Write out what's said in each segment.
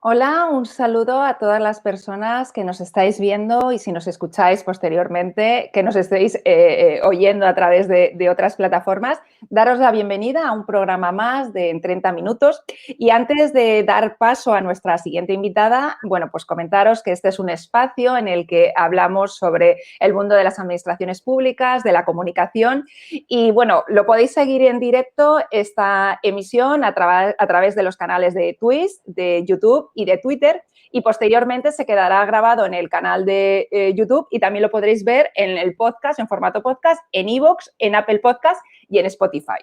Hola, un saludo a todas las personas que nos estáis viendo y si nos escucháis posteriormente, que nos estéis oyendo a través de otras plataformas. Daros la bienvenida a un programa más de En 30 minutos. Y antes de dar paso a nuestra siguiente invitada, bueno, pues comentaros que este es un espacio en el que hablamos sobre el mundo de las administraciones públicas, de la comunicación y, bueno, lo podéis seguir en directo esta emisión a través de los canales de Twitch, de YouTube y de Twitter y posteriormente se quedará grabado en el canal de YouTube y también lo podréis ver en el podcast, en formato podcast, en iVoox, en Apple Podcast y en Spotify.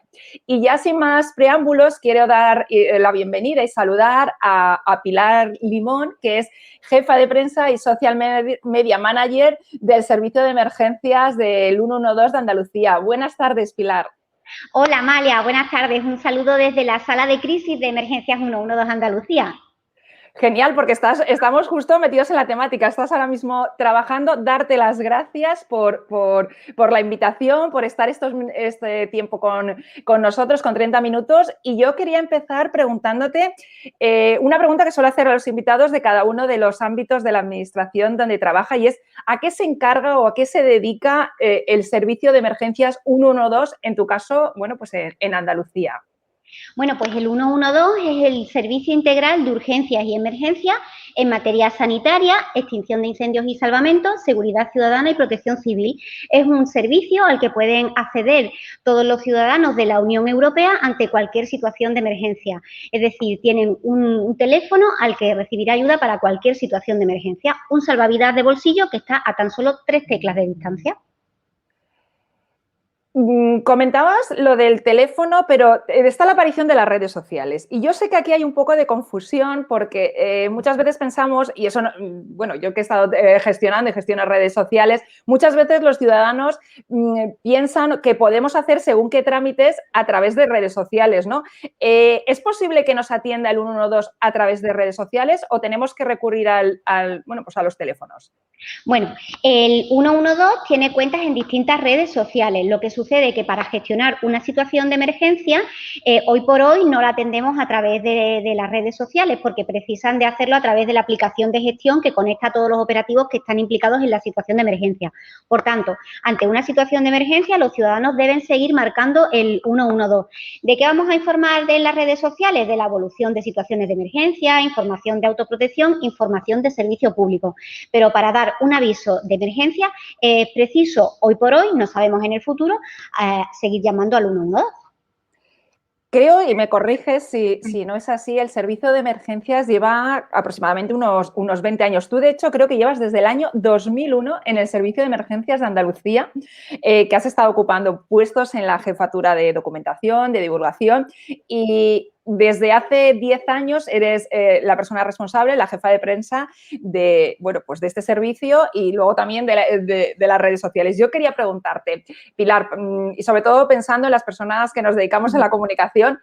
Y ya sin más preámbulos, quiero dar la bienvenida y saludar a Pilar Limón, que es jefa de prensa y social media manager del Servicio de Emergencias del 112 de Andalucía. Buenas tardes, Pilar. Hola, Amalia. Buenas tardes. Un saludo desde la sala de crisis de Emergencias 112 Andalucía. Genial, porque estamos justo metidos en la temática. Estás ahora mismo trabajando. Darte las gracias por la invitación, por estar este tiempo con nosotros, con 30 minutos. Y yo quería empezar preguntándote una pregunta que suelo hacer a los invitados de cada uno de los ámbitos de la administración donde trabaja y es ¿a qué se encarga o a qué se dedica el Servicio de Emergencias 112, en tu caso, bueno, pues en Andalucía? Bueno, pues el 112 es el Servicio Integral de Urgencias y Emergencias en materia sanitaria, extinción de incendios y salvamento, seguridad ciudadana y protección civil. Es un servicio al que pueden acceder todos los ciudadanos de la Unión Europea ante cualquier situación de emergencia. Es decir, tienen un teléfono al que recibir ayuda para cualquier situación de emergencia, un salvavidas de bolsillo que está a tan solo 3 teclas de distancia. Comentabas lo del teléfono, pero está la aparición de las redes sociales. Y yo sé que aquí hay un poco de confusión porque muchas veces pensamos, y eso, bueno, yo que he estado gestionando y gestiono redes sociales, muchas veces los ciudadanos piensan que podemos hacer según qué trámites a través de redes sociales, ¿no? ¿Es posible que nos atienda el 112 a través de redes sociales o tenemos que recurrir bueno, pues a los teléfonos? Bueno, el 112 tiene cuentas en distintas redes sociales. Lo que sucede es que para gestionar una situación de emergencia, hoy por hoy no la atendemos a través de las redes sociales porque precisan de hacerlo a través de la aplicación de gestión que conecta a todos los operativos que están implicados en la situación de emergencia. Por tanto, ante una situación de emergencia, los ciudadanos deben seguir marcando el 112. ¿De qué vamos a informar de las redes sociales? De la evolución de situaciones de emergencia, información de autoprotección, información de servicio público. Pero para dar un aviso de emergencia es preciso hoy por hoy, no sabemos en el futuro, seguir llamando al 112. Creo, y me corriges si no es así, el servicio de emergencias lleva aproximadamente unos 20 años. Tú, de hecho, creo que llevas desde el año 2001 en el servicio de emergencias de Andalucía, que has estado ocupando puestos en la jefatura de documentación, de divulgación y desde hace 10 años eres la persona responsable, la jefa de prensa de, bueno, pues de este servicio y luego también de las redes sociales. Yo quería preguntarte, Pilar, y sobre todo pensando en las personas que nos dedicamos a la comunicación,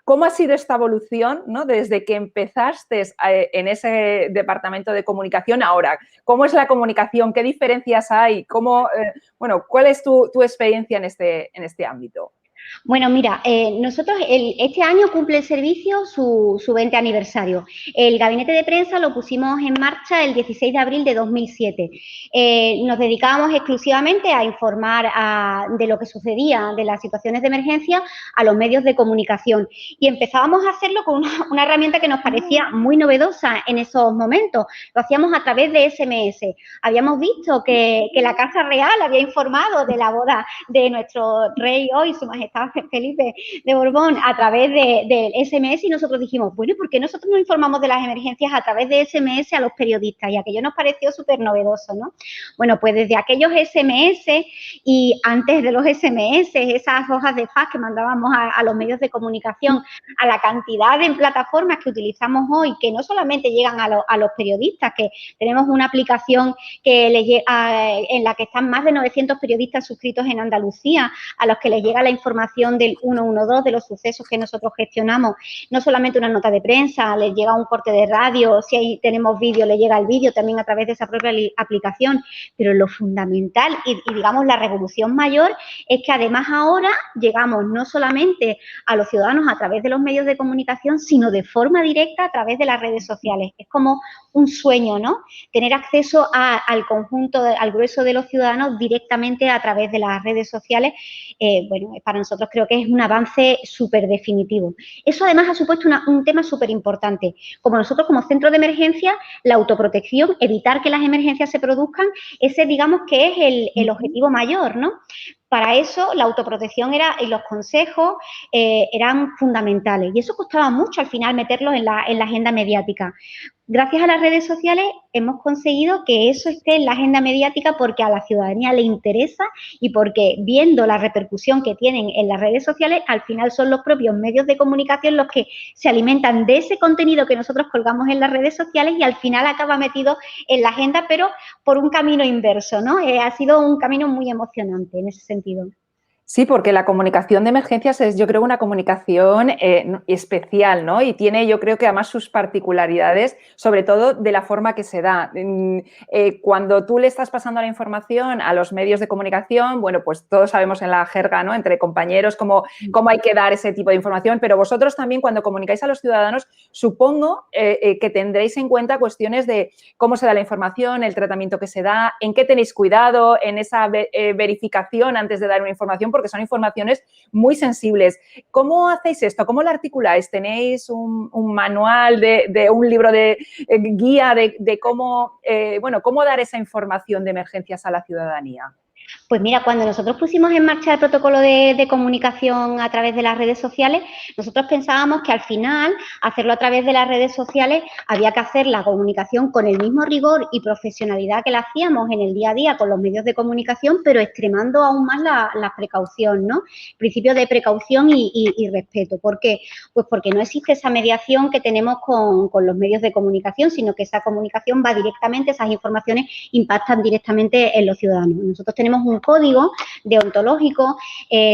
¿cómo ha sido esta evolución, ¿no? Desde que empezaste en ese departamento de comunicación ahora? ¿Cómo es la comunicación? ¿Qué diferencias hay? Bueno, ¿cuál es tu experiencia en este ámbito? Bueno, mira, nosotros este año cumple el servicio su 20 aniversario. El gabinete de prensa lo pusimos en marcha el 16 de abril de 2007. Nos dedicábamos exclusivamente a informar de lo que sucedía, de las situaciones de emergencia, a los medios de comunicación. Y empezábamos a hacerlo con una herramienta que nos parecía muy novedosa en esos momentos. Lo hacíamos a través de SMS. Habíamos visto que la Casa Real había informado de la boda de nuestro rey hoy, Su Majestad Felipe de Borbón, a través del SMS y nosotros dijimos, bueno, ¿por qué nosotros no informamos de las emergencias a través de SMS a los periodistas? Y aquello nos pareció súper novedoso, ¿no? Bueno, pues desde aquellos SMS y antes de los SMS, esas hojas de fax que mandábamos a los medios de comunicación, a la cantidad de plataformas que utilizamos hoy, que no solamente llegan a los periodistas, que tenemos una aplicación en la que están más de 900 periodistas suscritos en Andalucía, a los que les llega la información información del 112, de los sucesos que nosotros gestionamos, no solamente una nota de prensa, les llega un corte de radio, si ahí tenemos vídeo, le llega el vídeo también a través de esa propia aplicación, pero lo fundamental y digamos la revolución mayor es que además ahora llegamos no solamente a los ciudadanos a través de los medios de comunicación, sino de forma directa a través de las redes sociales. Es como un sueño, ¿no? Tener acceso al conjunto, al grueso de los ciudadanos directamente a través de las redes sociales. Bueno, para nosotros creo que es un avance súper definitivo. Eso además ha supuesto un tema súper importante. Como nosotros como centro de emergencia, la autoprotección, evitar que las emergencias se produzcan, ese digamos que es el objetivo mayor, ¿no? Para eso la autoprotección y los consejos eran fundamentales y eso costaba mucho al final meterlos en la agenda mediática. Gracias a las redes sociales hemos conseguido que eso esté en la agenda mediática porque a la ciudadanía le interesa y porque viendo la repercusión que tienen en las redes sociales, al final son los propios medios de comunicación los que se alimentan de ese contenido que nosotros colgamos en las redes sociales y al final acaba metido en la agenda, pero por un camino inverso, ¿no? Ha sido un camino muy emocionante en ese sentido. Sí, porque la comunicación de emergencias es, yo creo, una comunicación especial, ¿no? Y tiene, yo creo que además sus particularidades, sobre todo de la forma que se da. Cuando tú le estás pasando la información a los medios de comunicación, bueno, pues todos sabemos en la jerga, ¿no? Entre compañeros cómo hay que dar ese tipo de información, pero vosotros también cuando comunicáis a los ciudadanos, supongo que tendréis en cuenta cuestiones de cómo se da la información, el tratamiento que se da, en qué tenéis cuidado, en esa verificación antes de dar una información, porque son informaciones muy sensibles. ¿Cómo hacéis esto? ¿Cómo lo articuláis? ¿Tenéis un manual de un libro de guía de cómo, cómo dar esa información de emergencias a la ciudadanía? Pues mira, cuando nosotros pusimos en marcha el protocolo de comunicación a través de las redes sociales, nosotros pensábamos que al final hacerlo a través de las redes sociales había que hacer la comunicación con el mismo rigor y profesionalidad que la hacíamos en el día a día con los medios de comunicación, pero extremando aún más la precaución, ¿no? Principio de precaución y respeto. ¿Por qué? Pues porque no existe esa mediación que tenemos con los medios de comunicación, sino que esa comunicación va directamente, esas informaciones impactan directamente en los ciudadanos. Nosotros tenemos un código deontológico,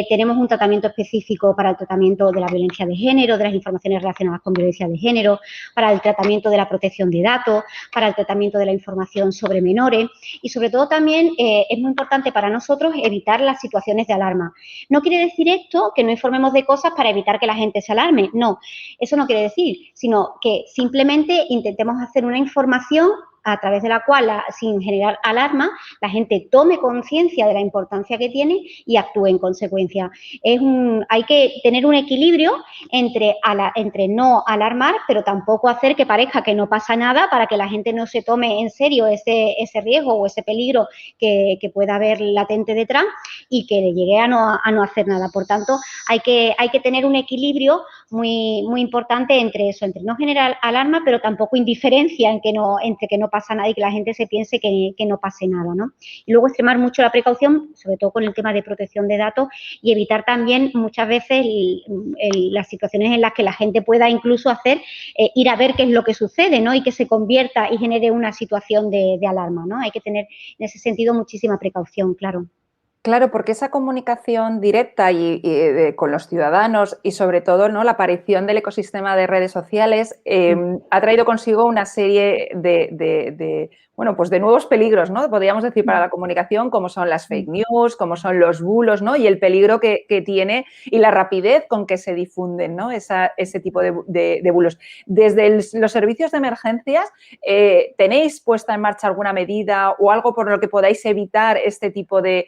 tenemos un tratamiento específico para el tratamiento de la violencia de género, de las informaciones relacionadas con violencia de género, para el tratamiento de la protección de datos, para el tratamiento de la información sobre menores y sobre todo también es muy importante para nosotros evitar las situaciones de alarma. No quiere decir esto que no informemos de cosas para evitar que la gente se alarme, no, eso no quiere decir, sino que simplemente intentemos hacer una información a través de la cual, sin generar alarma, la gente tome conciencia de la importancia que tiene y actúe en consecuencia. Hay que tener un equilibrio entre no alarmar, pero tampoco hacer que parezca que no pasa nada para que la gente no se tome en serio ese riesgo o ese peligro que pueda haber latente detrás y que le llegue a no hacer nada. Por tanto, hay que tener un equilibrio muy, muy importante entre eso, entre no generar alarma, pero tampoco indiferencia entre que no pasa nada y que la gente se piense que no pase nada, ¿no? Y luego extremar mucho la precaución, sobre todo con el tema de protección de datos y evitar también muchas veces las situaciones en las que la gente pueda incluso ir a ver qué es lo que sucede, ¿no? Y que se convierta y genere una situación de alarma, ¿no? Hay que tener en ese sentido muchísima precaución, claro. Claro, porque esa comunicación directa con los ciudadanos y sobre todo, ¿no?, la aparición del ecosistema de redes sociales ha traído consigo una serie de nuevos peligros, ¿no? Podríamos decir para la comunicación, como son las fake news, como son los bulos, ¿no? Y el peligro que tiene y la rapidez con que se difunden, ¿no? Ese tipo de bulos. Desde los servicios de emergencias, ¿tenéis puesta en marcha alguna medida o algo por lo que podáis evitar este tipo de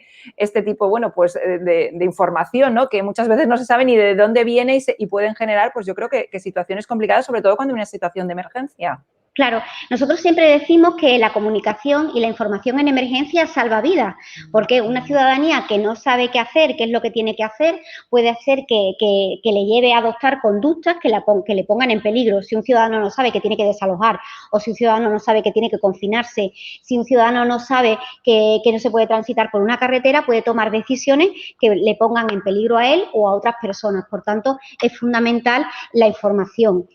información, ¿no? Que muchas veces no se sabe ni de dónde viene y pueden generar, pues yo creo que situaciones complicadas, sobre todo cuando hay una situación de emergencia? Claro, nosotros siempre decimos que la comunicación y la información en emergencia salva vidas, porque una ciudadanía que no sabe qué hacer, qué es lo que tiene que hacer, puede hacer que le lleve a adoptar conductas que le pongan en peligro. Si un ciudadano no sabe que tiene que desalojar o si un ciudadano no sabe que tiene que confinarse, si un ciudadano no sabe que no se puede transitar por una carretera, puede tomar decisiones que le pongan en peligro a él o a otras personas. Por tanto, es fundamental la información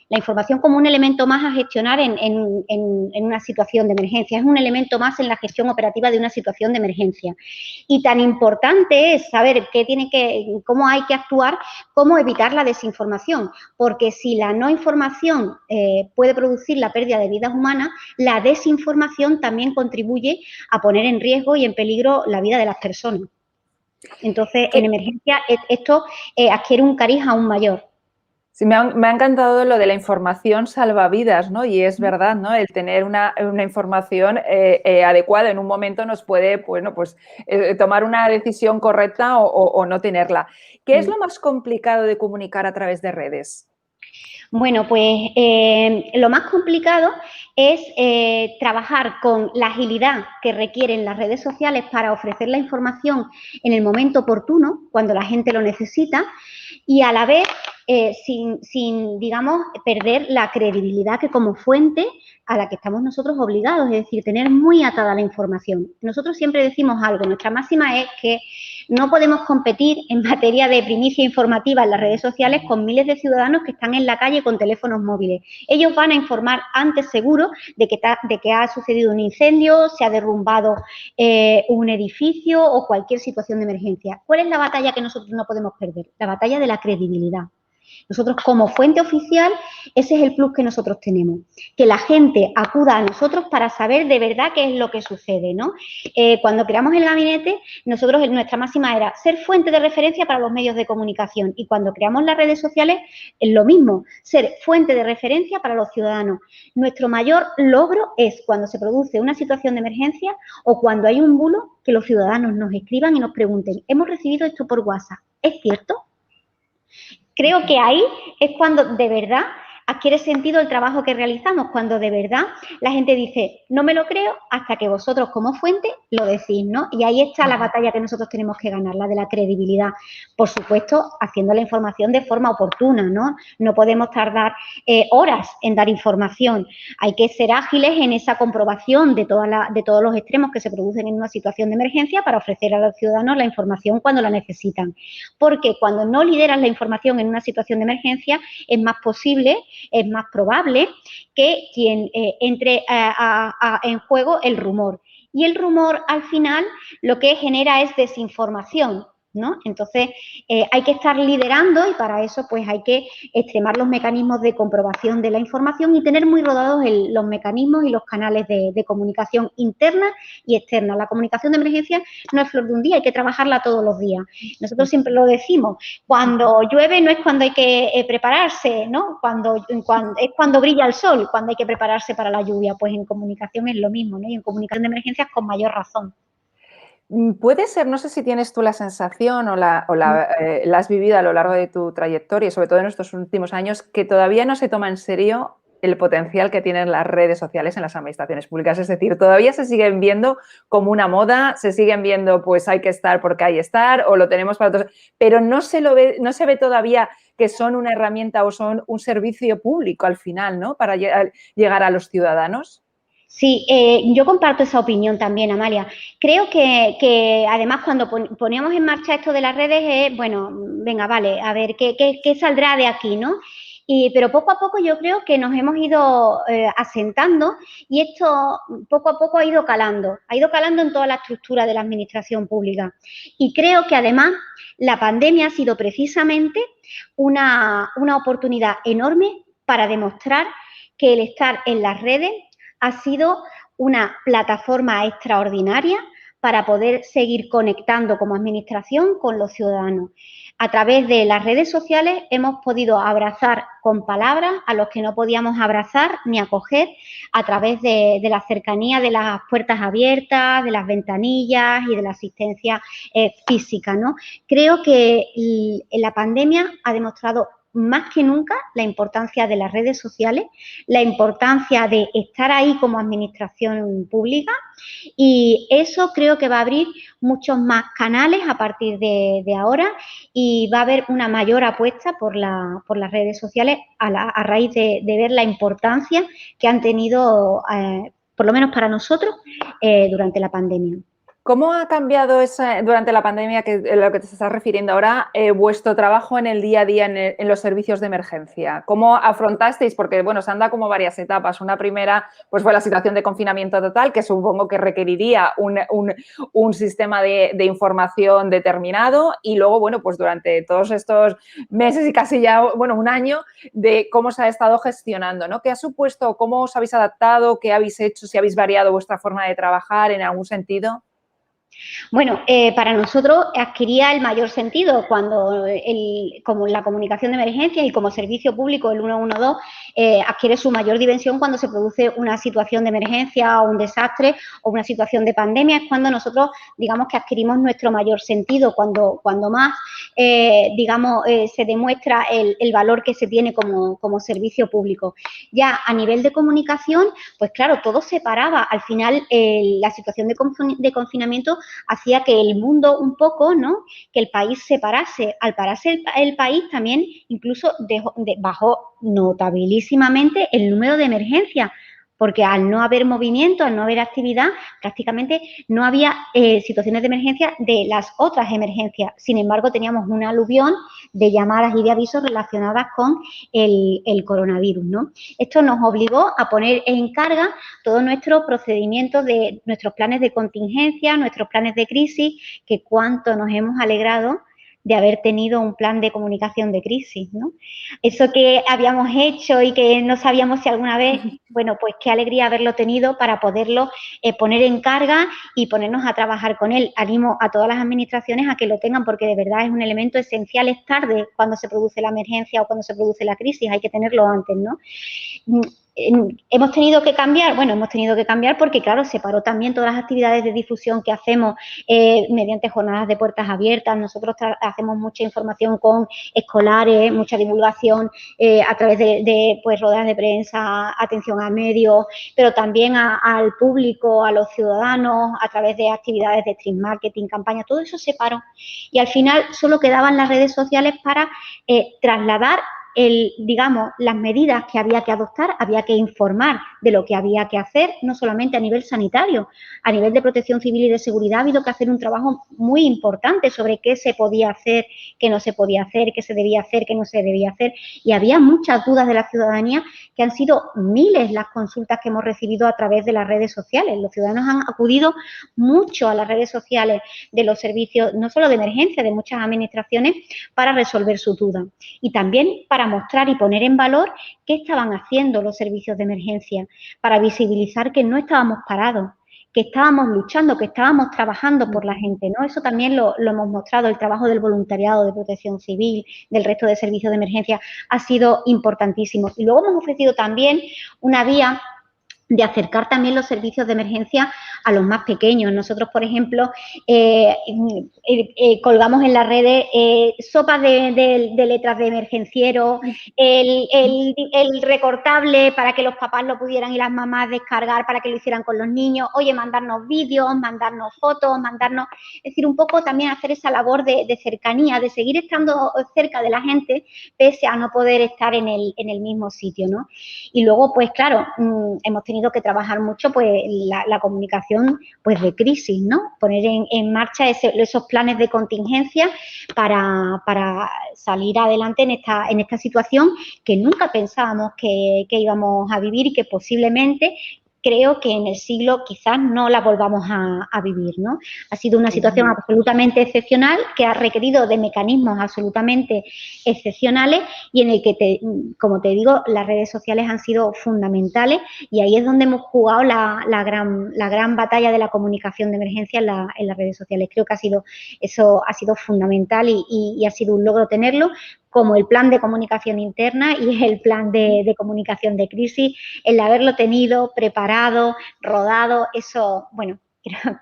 como un elemento más a gestionar en en una situación de emergencia, es un elemento más en la gestión operativa de una situación de emergencia. Y tan importante es saber cómo hay que actuar, cómo evitar la desinformación, porque si la no información puede producir la pérdida de vidas humanas, la desinformación también contribuye a poner en riesgo y en peligro la vida de las personas. Entonces, en emergencia esto adquiere un cariz aún mayor. Sí, me ha encantado lo de la información salvavidas, ¿no? Y es verdad, ¿no? El tener una información adecuada en un momento nos puede, bueno, pues tomar una decisión correcta o no tenerla. ¿Qué es lo más complicado de comunicar a través de redes? Bueno, pues lo más complicado es trabajar con la agilidad que requieren las redes sociales para ofrecer la información en el momento oportuno, cuando la gente lo necesita, y a la vez sin, digamos, perder la credibilidad que como fuente a la que estamos nosotros obligados, es decir, tener muy atada la información. Nosotros siempre decimos algo, nuestra máxima es que no podemos competir en materia de primicia informativa en las redes sociales con miles de ciudadanos que están en la calle con teléfonos móviles. Ellos van a informar antes seguro de que ha sucedido un incendio, se ha derrumbado un edificio o cualquier situación de emergencia. ¿Cuál es la batalla que nosotros no podemos perder? La batalla de la credibilidad. Nosotros, como fuente oficial, ese es el plus que nosotros tenemos, que la gente acuda a nosotros para saber de verdad qué es lo que sucede, ¿no? Cuando creamos el gabinete, nuestra máxima era ser fuente de referencia para los medios de comunicación, y cuando creamos las redes sociales, es lo mismo, ser fuente de referencia para los ciudadanos. Nuestro mayor logro es cuando se produce una situación de emergencia o cuando hay un bulo, que los ciudadanos nos escriban y nos pregunten, hemos recibido esto por WhatsApp, ¿es cierto? Creo que ahí es cuando de verdad adquiere sentido el trabajo que realizamos, cuando de verdad la gente dice, no me lo creo hasta que vosotros como fuente lo decís, ¿no? Y ahí está la batalla que nosotros tenemos que ganar, la de la credibilidad. Por supuesto, haciendo la información de forma oportuna, ¿no? No podemos tardar horas en dar información. Hay que ser ágiles en esa comprobación de todos los extremos que se producen en una situación de emergencia para ofrecer a los ciudadanos la información cuando la necesitan. Porque cuando no lideras la información en una situación de emergencia, es más posible, es más probable que quien entre en juego el rumor. Y el rumor, al final, lo que genera es desinformación, ¿no? Entonces, hay que estar liderando y para eso pues hay que extremar los mecanismos de comprobación de la información y tener muy rodados los mecanismos y los canales de comunicación interna y externa. La comunicación de emergencia no es flor de un día, hay que trabajarla todos los días. Nosotros siempre lo decimos, cuando llueve no es cuando hay que prepararse, ¿no? Es cuando brilla el sol, cuando hay que prepararse para la lluvia. Pues en comunicación es lo mismo, ¿no? Y en comunicación de emergencias con mayor razón. Puede ser, no sé si tienes tú la sensación o la has vivido a lo largo de tu trayectoria, sobre todo en estos últimos años, que todavía no se toma en serio el potencial que tienen las redes sociales en las administraciones públicas. Es decir, todavía se siguen viendo como una moda, se siguen viendo pues hay que estar porque hay que estar o lo tenemos para otros, pero no se ve todavía que son una herramienta o son un servicio público al final, ¿no? Para llegar a los ciudadanos. Sí, yo comparto esa opinión también, Amalia. Creo que además cuando poníamos en marcha esto de las redes, bueno, venga, vale, a ver, ¿qué saldrá de aquí, no? Pero poco a poco yo creo que nos hemos ido asentando y esto poco a poco ha ido calando en toda la estructura de la administración pública. Y creo que además la pandemia ha sido precisamente una oportunidad enorme para demostrar que el estar en las redes ha sido una plataforma extraordinaria para poder seguir conectando como administración con los ciudadanos. A través de las redes sociales hemos podido abrazar con palabras a los que no podíamos abrazar ni acoger a través de la cercanía de las puertas abiertas, de las ventanillas y de la asistencia física, ¿no? Creo que la pandemia ha demostrado más que nunca la importancia de las redes sociales, la importancia de estar ahí como administración pública y eso creo que va a abrir muchos más canales a partir de ahora y va a haber una mayor apuesta por las redes sociales a raíz de ver la importancia que han tenido, por lo menos para nosotros, durante la pandemia. ¿Cómo ha cambiado durante la pandemia, a lo que te estás refiriendo ahora, vuestro trabajo en el día a día en los servicios de emergencia? ¿Cómo afrontasteis? Porque, bueno, se han dado como varias etapas. Una primera, pues fue la situación de confinamiento total, que supongo que requeriría un sistema de información determinado. Y luego, bueno, pues durante todos estos meses y casi ya, bueno, un año, de cómo se ha estado gestionando, ¿no? ¿Qué ha supuesto? ¿Cómo os habéis adaptado? ¿Qué habéis hecho? ¿Si habéis variado vuestra forma de trabajar en algún sentido? Bueno, para nosotros adquiría el mayor sentido cuando como la comunicación de emergencias y como servicio público el 112 adquiere su mayor dimensión cuando se produce una situación de emergencia o un desastre o una situación de pandemia. Es cuando nosotros, digamos, que adquirimos nuestro mayor sentido, cuando más, se demuestra el valor que se tiene como servicio público. Ya a nivel de comunicación, pues claro, todo se paraba. Al final, la situación de confinamiento hacía que el mundo un poco, ¿no? Que el país se parase. Al pararse el país también incluso bajó notabilísimamente el número de emergencias, porque al no haber movimiento, al no haber actividad, prácticamente no había situaciones de emergencia de las otras emergencias. Sin embargo, teníamos un aluvión de llamadas y de avisos relacionadas con el coronavirus, ¿no? Esto nos obligó a poner en carga todos nuestros procedimientos de nuestros planes de contingencia, nuestros planes de crisis, que cuánto nos hemos alegrado de haber tenido un plan de comunicación de crisis, ¿no? Eso que habíamos hecho y que no sabíamos si alguna vez, bueno, pues qué alegría haberlo tenido para poderlo poner en carga y ponernos a trabajar con él. Animo a todas las administraciones a que lo tengan porque de verdad es un elemento esencial. Es tarde cuando se produce la emergencia o cuando se produce la crisis, hay que tenerlo antes, ¿no? Hemos tenido que cambiar, porque, claro, se paró también todas las actividades de difusión que hacemos mediante jornadas de puertas abiertas. Nosotros hacemos mucha información con escolares, mucha divulgación a través de pues, ruedas de prensa, atención a medios, pero también al público, a los ciudadanos, a través de actividades de stream marketing, campañas, todo eso se paró. Y al final solo quedaban las redes sociales para trasladar las medidas que había que adoptar, había que informar de lo que había que hacer, no solamente a nivel sanitario, a nivel de protección civil y de seguridad ha habido que hacer un trabajo muy importante sobre qué se podía hacer, qué no se podía hacer, qué se debía hacer, qué no se debía hacer, y había muchas dudas de la ciudadanía que han sido miles las consultas que hemos recibido a través de las redes sociales. Los ciudadanos han acudido mucho a las redes sociales de los servicios, no solo de emergencia, de muchas administraciones, para resolver sus dudas. Y también para mostrar y poner en valor qué estaban haciendo los servicios de emergencia, para visibilizar que no estábamos parados, que estábamos luchando, que estábamos trabajando por la gente, ¿no? Eso también lo hemos mostrado, el trabajo del voluntariado, de protección civil, del resto de servicios de emergencia, ha sido importantísimo. Y luego hemos ofrecido también una vía de acercar también los servicios de emergencia a los más pequeños. Nosotros, por ejemplo, colgamos en las redes sopas de letras de emergenciero, el recortable para que los papás lo pudieran y las mamás descargar para que lo hicieran con los niños, oye, mandarnos vídeos, mandarnos fotos, es decir, un poco también hacer esa labor de cercanía, de seguir estando cerca de la gente pese a no poder estar en el mismo sitio, ¿no? Y luego, pues claro, hemos tenido que trabajar mucho pues la comunicación pues de crisis, ¿no? Poner en marcha esos planes de contingencia para salir adelante en esta situación que nunca pensábamos que íbamos a vivir y que posiblemente creo que en el siglo quizás no la volvamos a vivir, ¿no? Ha sido una situación absolutamente excepcional que ha requerido de mecanismos absolutamente excepcionales y en el que, como te digo, las redes sociales han sido fundamentales y ahí es donde hemos jugado la gran batalla de la comunicación de emergencia en las redes sociales. Creo que eso ha sido fundamental y ha sido un logro tenerlo, como el plan de comunicación interna y el plan de comunicación de crisis, el haberlo tenido, preparado, rodado, eso, bueno,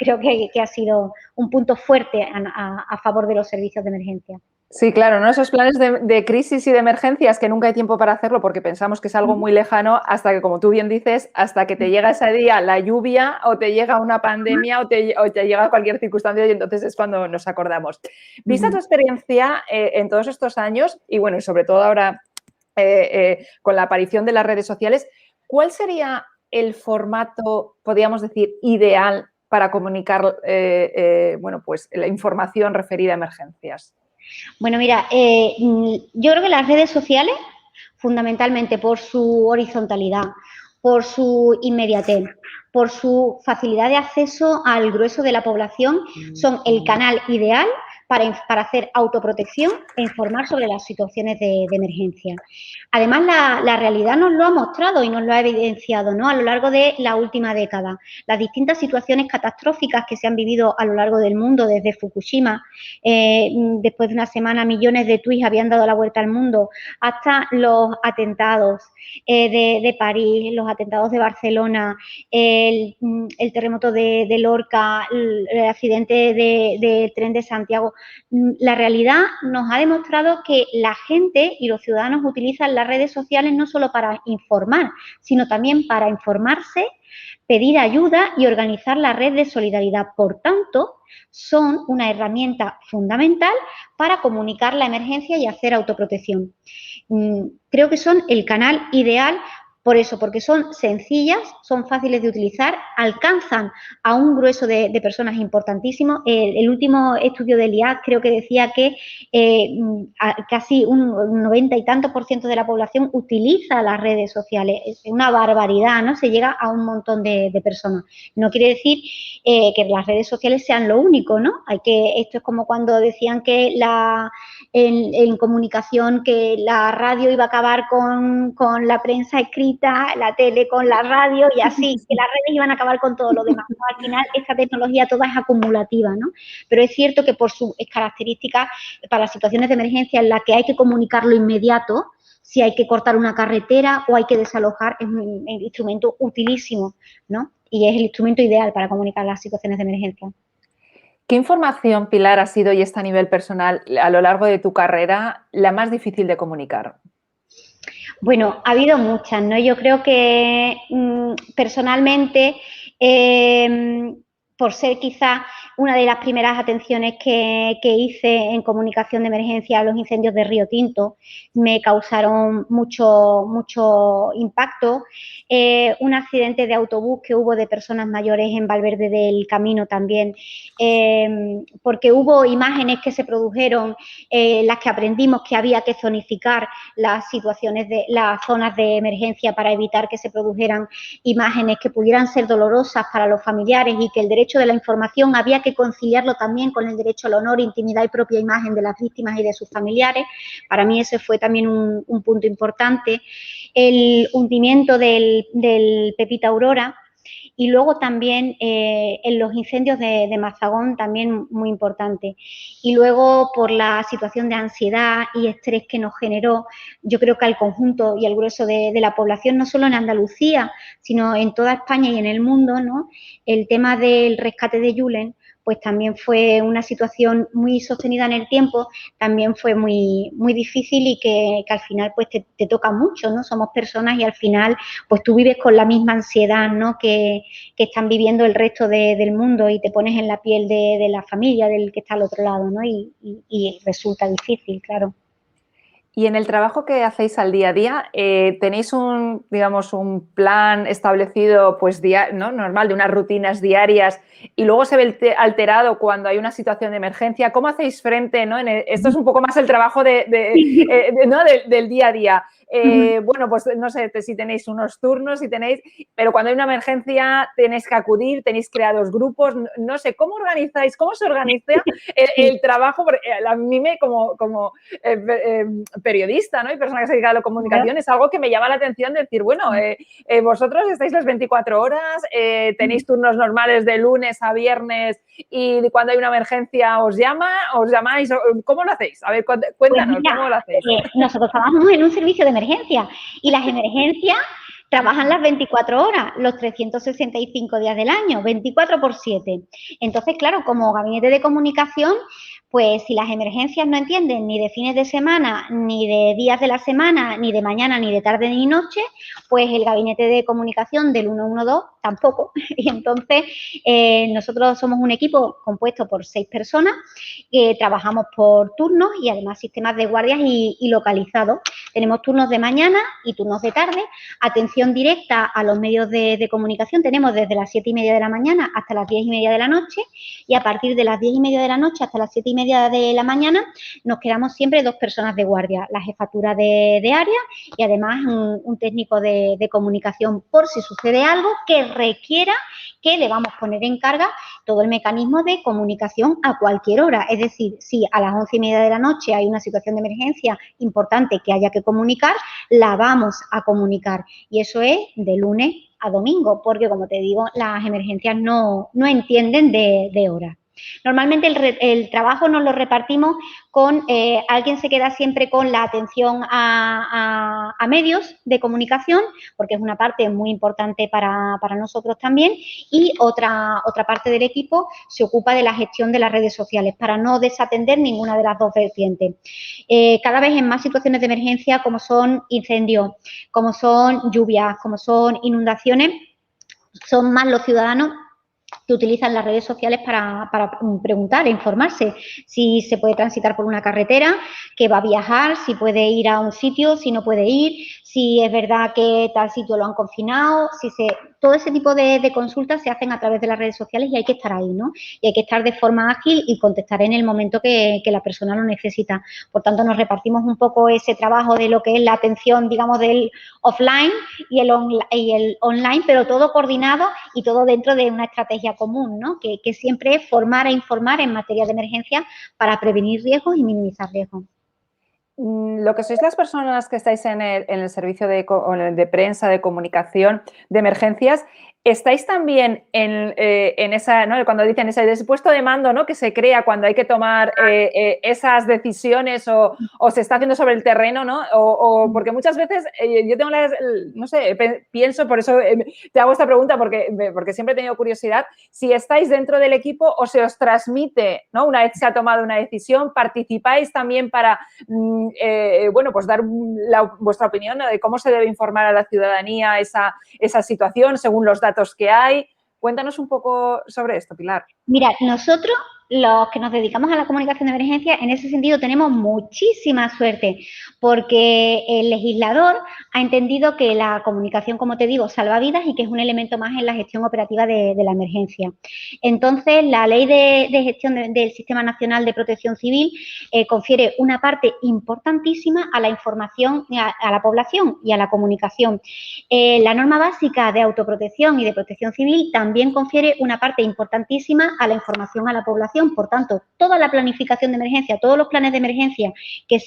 creo que ha sido un punto fuerte a favor de los servicios de emergencia. Sí, claro, ¿no? Esos planes de crisis y de emergencias que nunca hay tiempo para hacerlo porque pensamos que es algo muy lejano hasta que, como tú bien dices, hasta que te llega ese día la lluvia o te llega una pandemia o te llega cualquier circunstancia y entonces es cuando nos acordamos. Vista tu experiencia en todos estos años y, bueno, y sobre todo ahora con la aparición de las redes sociales, ¿cuál sería el formato, podríamos decir, ideal para comunicar bueno, pues, la información referida a emergencias? Bueno, mira, yo creo que las redes sociales, fundamentalmente por su horizontalidad, por su inmediatez, por su facilidad de acceso al grueso de la población, son el canal ideal para hacer autoprotección e informar sobre las situaciones de emergencia. Además, la realidad nos lo ha mostrado y nos lo ha evidenciado, ¿no?, a lo largo de la última década. Las distintas situaciones catastróficas que se han vivido a lo largo del mundo, desde Fukushima, después de una semana millones de tuits habían dado la vuelta al mundo, hasta los atentados de París, los atentados de Barcelona, el terremoto de Lorca, el accidente del tren de Santiago. La realidad nos ha demostrado que la gente y los ciudadanos utilizan las redes sociales no solo para informar, sino también para informarse, pedir ayuda y organizar la red de solidaridad. Por tanto, son una herramienta fundamental para comunicar la emergencia y hacer autoprotección. Creo que son el canal ideal por eso, porque son sencillas, son fáciles de utilizar, alcanzan a un grueso de personas importantísimo. El último estudio del IAC creo que decía que casi un 90 y tantos % de la población utiliza las redes sociales. Es una barbaridad, ¿no? Se llega a un montón de personas. No quiere decir que las redes sociales sean lo único, ¿no? Esto es como cuando decían que en comunicación que la radio iba a acabar con la prensa escrita, la tele con la radio y así, que las redes iban a acabar con todo lo demás, ¿no? Al final esta tecnología toda es acumulativa, ¿no? Pero es cierto que por sus características, para situaciones de emergencia en las que hay que comunicar lo inmediato, si hay que cortar una carretera o hay que desalojar, es un instrumento utilísimo, ¿no? Y es el instrumento ideal para comunicar las situaciones de emergencia. ¿Qué información, Pilar, ha sido, y está a nivel personal, a lo largo de tu carrera, la más difícil de comunicar? Bueno, ha habido muchas, ¿no? Yo creo que personalmente, por ser quizá una de las primeras atenciones que hice en comunicación de emergencia a los incendios de Río Tinto, me causaron mucho impacto. Un accidente de autobús que hubo de personas mayores en Valverde del Camino también, porque hubo imágenes que se produjeron, las que aprendimos que había que zonificar las situaciones de las zonas de emergencia para evitar que se produjeran imágenes que pudieran ser dolorosas para los familiares y que el derecho de la información había que conciliarlo también con el derecho al honor, intimidad y propia imagen de las víctimas y de sus familiares. Para mí ese fue también un punto importante. El hundimiento del Pepita Aurora. Y luego también en los incendios de Mazagón, también muy importante. Y luego por la situación de ansiedad y estrés que nos generó, yo creo que al conjunto y al grueso de la población, no solo en Andalucía, sino en toda España y en el mundo, ¿no? El tema del rescate de Julen, pues también fue una situación muy sostenida en el tiempo, también fue muy difícil y que al final pues te toca mucho, ¿no? Somos personas y al final pues tú vives con la misma ansiedad, ¿no?, que están viviendo el resto del mundo y te pones en la piel de la familia, del que está al otro lado, ¿no? Y resulta difícil, claro. Y en el trabajo que hacéis al día a día, ¿tenéis digamos, un plan establecido, pues, ¿no?, normal, de unas rutinas diarias, y luego se ve alterado cuando hay una situación de emergencia? ¿Cómo hacéis frente, ¿no? Esto es un poco más el trabajo ¿no?, del día a día. Bueno, pues no sé si tenéis unos turnos, pero cuando hay una emergencia tenéis que acudir, tenéis creados grupos, no sé, ¿cómo organizáis, cómo se organiza el trabajo? Porque a mí como periodista, ¿no?, y persona que se dedica a la comunicación, es algo que me llama la atención de decir, bueno, vosotros estáis las 24 horas, tenéis turnos normales de lunes a viernes y cuando hay una emergencia os llamáis, ¿cómo lo hacéis? A ver, cuéntanos, pues mira, ¿cómo lo hacéis? Nosotros trabajamos en un servicio de emergencia y las emergencias trabajan las 24 horas, los 365 días del año, 24/7. Entonces, claro, como gabinete de comunicación, pues si las emergencias no entienden ni de fines de semana, ni de días de la semana, ni de mañana, ni de tarde, ni noche, pues el gabinete de comunicación del 112 tampoco. Y entonces nosotros somos un equipo compuesto por 6 personas, trabajamos por turnos y además sistemas de guardias y localizados. Tenemos turnos de mañana y turnos de tarde, atención directa a los medios de comunicación. Tenemos desde las 7:30 de la mañana hasta las 10:30 de la noche, y a partir de las 10:30 de la noche hasta las 7:30 de la mañana nos quedamos siempre 2 personas de guardia, la jefatura de área y además un técnico de comunicación, por si sucede algo que requiera que debamos poner en carga todo el mecanismo de comunicación a cualquier hora. Es decir, si a las 11:30 de la noche hay una situación de emergencia importante que haya que comunicar, la vamos a comunicar. Y eso es de lunes a domingo, porque, como te digo, las emergencias no entienden de horas. Normalmente el trabajo nos lo repartimos con, alguien se queda siempre con la atención a medios de comunicación, porque es una parte muy importante para nosotros también, y otra parte del equipo se ocupa de la gestión de las redes sociales para no desatender ninguna de las dos vertientes. Cada vez en más situaciones de emergencia, como son incendios, como son lluvias, como son inundaciones, son más los ciudadanos que utilizan las redes sociales para preguntar e informarse si se puede transitar por una carretera, que va a viajar, si puede ir a un sitio, si no puede ir, si es verdad que tal sitio lo han confinado, todo ese tipo de consultas se hacen a través de las redes sociales y hay que estar ahí, ¿no? Y hay que estar de forma ágil y contestar en el momento que la persona lo necesita. Por tanto, nos repartimos un poco ese trabajo de lo que es la atención, digamos, del offline y el online, pero todo coordinado y todo dentro de una estrategia común, ¿no? Que siempre es formar e informar en materia de emergencia para prevenir riesgos y minimizar riesgos. Lo que sois las personas que estáis en el servicio de prensa, de comunicación, de emergencias, ¿estáis también en esa, ¿no? Cuando dicen ese puesto de mando, ¿no? Que se crea cuando hay que tomar esas decisiones o se está haciendo sobre el terreno, ¿no? Porque muchas veces yo tengo no sé, pienso, por eso te hago esta pregunta, porque siempre he tenido curiosidad, si estáis dentro del equipo o se os transmite, ¿no? Una vez se ha tomado una decisión, ¿participáis también para bueno, pues dar vuestra opinión, ¿no? De cómo se debe informar a la ciudadanía esa situación según los datos que hay? Cuéntanos un poco sobre esto, Pilar. Mira, nosotros, los que nos dedicamos a la comunicación de emergencia, en ese sentido tenemos muchísima suerte, porque el legislador ha entendido que la comunicación, como te digo, salva vidas y que es un elemento más en la gestión operativa de la emergencia. Entonces, la Ley de Gestión del Sistema Nacional de Protección Civil confiere una parte importantísima a la información, a la población y a la comunicación. La norma básica de autoprotección y de protección civil también confiere una parte importantísima a la información a la población. Por tanto, toda la planificación de emergencia, todos los planes de emergencia que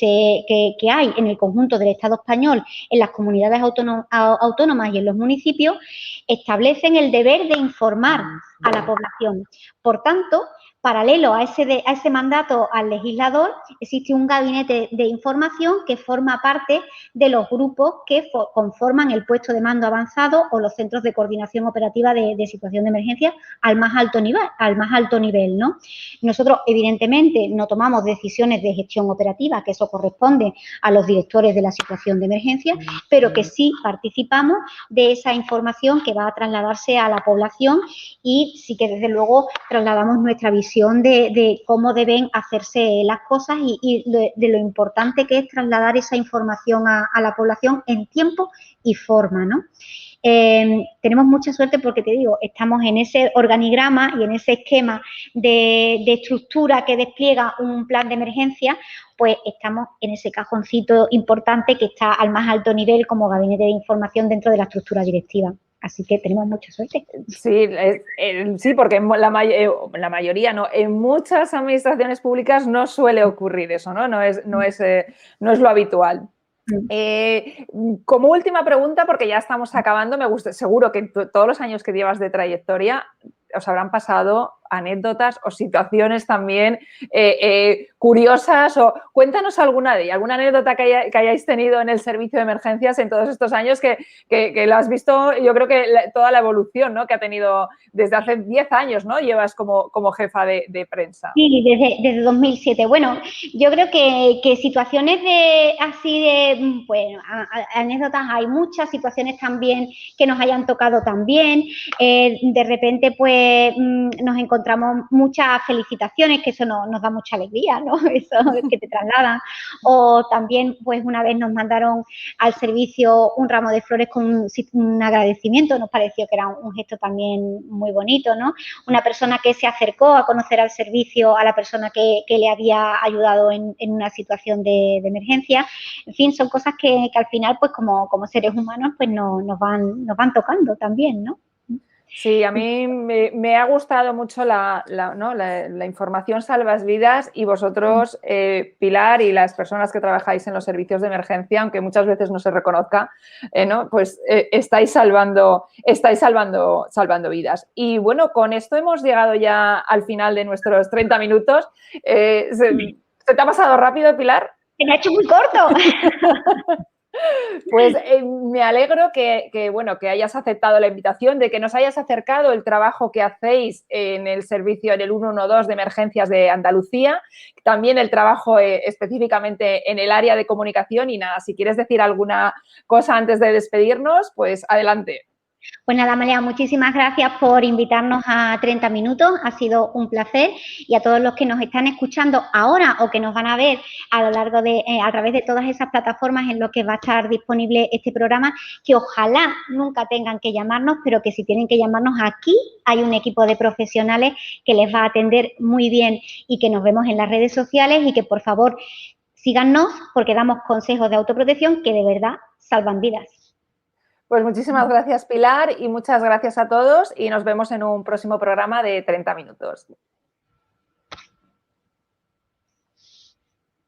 hay en el conjunto del Estado español, en las comunidades autónomas y en los municipios, establecen el deber de informar a la población. Por tanto, paralelo a ese mandato al legislador, existe un gabinete de información que forma parte de los grupos que conforman el puesto de mando avanzado o los centros de coordinación operativa de situación de emergencia al más alto nivel, ¿no? Nosotros, evidentemente, no tomamos decisiones de gestión operativa, que eso corresponde a los directores de la situación de emergencia, pero que sí participamos de esa información que va a trasladarse a la población y sí que, desde luego, trasladamos nuestra visión de cómo deben hacerse las cosas y de lo importante que es trasladar esa información a la población en tiempo y forma, ¿no? Tenemos mucha suerte porque, te digo, estamos en ese organigrama y en ese esquema de estructura que despliega un plan de emergencia, pues estamos en ese cajoncito importante que está al más alto nivel como gabinete de información dentro de la estructura directiva. Así que tenemos mucha suerte. Sí, sí, porque la mayoría, no, en muchas administraciones públicas no suele ocurrir eso, ¿no? No es lo habitual. Como última pregunta, porque ya estamos acabando, seguro que todos los años que llevas de trayectoria os habrán pasado anécdotas o situaciones también curiosas, o cuéntanos alguna anécdota que hayáis tenido en el servicio de emergencias en todos estos años que lo has visto. Yo creo que toda la evolución, ¿no?, que ha tenido desde hace 10 años, ¿no?, llevas como jefa de prensa. Sí, desde 2007. Bueno, yo creo que situaciones anécdotas hay muchas, situaciones también que nos hayan tocado también. De repente, pues, nos encontramos encontramos muchas felicitaciones, que eso nos da mucha alegría, ¿no? Eso que te trasladan. O también, pues una vez nos mandaron al servicio un ramo de flores con un agradecimiento, nos pareció que era un gesto también muy bonito, ¿no? Una persona que se acercó a conocer al servicio a la persona que le había ayudado en una situación de emergencia. En fin, son cosas que al final, pues como seres humanos, pues nos van tocando también, ¿no? Sí, a mí me ha gustado mucho la información Salvas Vidas y vosotros, Pilar, y las personas que trabajáis en los servicios de emergencia, aunque muchas veces no se reconozca, ¿no? Pues estáis salvando vidas. Y bueno, con esto hemos llegado ya al final de nuestros 30 minutos. ¿Se te ha pasado rápido, Pilar? Se me ha hecho muy corto. Pues me alegro que hayas aceptado la invitación, de que nos hayas acercado el trabajo que hacéis en el servicio, en el 112 de emergencias de Andalucía, también el trabajo específicamente en el área de comunicación. Y nada, si quieres decir alguna cosa antes de despedirnos, pues adelante. Pues nada, Amalia, muchísimas gracias por invitarnos a 30 minutos, ha sido un placer, y a todos los que nos están escuchando ahora o que nos van a ver a lo largo a través de todas esas plataformas en las que va a estar disponible este programa, que ojalá nunca tengan que llamarnos, pero que si tienen que llamarnos, aquí hay un equipo de profesionales que les va a atender muy bien, y que nos vemos en las redes sociales, y que por favor síganos, porque damos consejos de autoprotección que de verdad salvan vidas. Pues muchísimas gracias, Pilar, y muchas gracias a todos, y nos vemos en un próximo programa de 30 minutos.